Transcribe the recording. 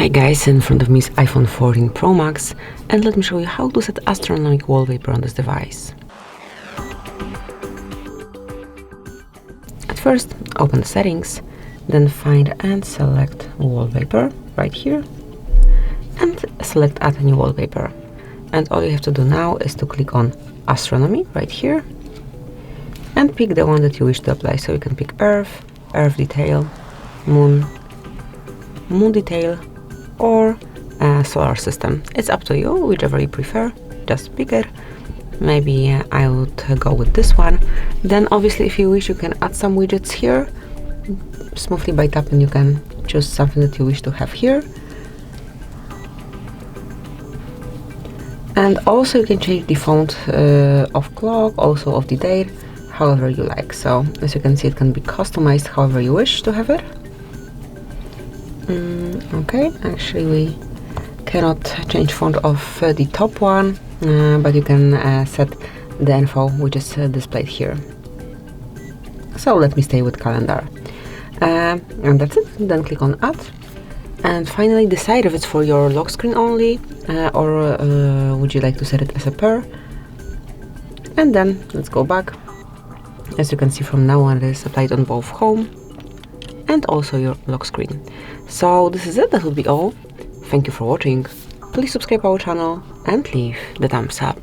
Hi guys, in front of me is iPhone 14 Pro Max, and let me show you how to set astronomic wallpaper on this device. At first, open the settings, then find and select wallpaper right here, and select add new wallpaper. And all you have to do now is to click on astronomy right here, and pick the one that you wish to apply. So you can pick Earth, Earth detail, Moon, Moon detail, or solar system. It's up to you, whichever you prefer, just pick it. Maybe I would go with this one. Then obviously if you wish, you can add some widgets here. Smoothly by tapping you can choose something that you wish to have here. And also you can change the font of clock, also of the date, however you like. So as you can see, it can be customized however you wish to have it. Okay, actually we cannot change font of the top one, but you can set the info which is displayed here. So let me stay with calendar, and that's it. Then click on add, and finally decide if it's for your lock screen only, or would you like to set it as a pair. And then let's go back. As you can see, from now on it is applied on both home and also your lock screen. So this is it, that will be all. Thank you for watching. Please subscribe our channel and leave the thumbs up.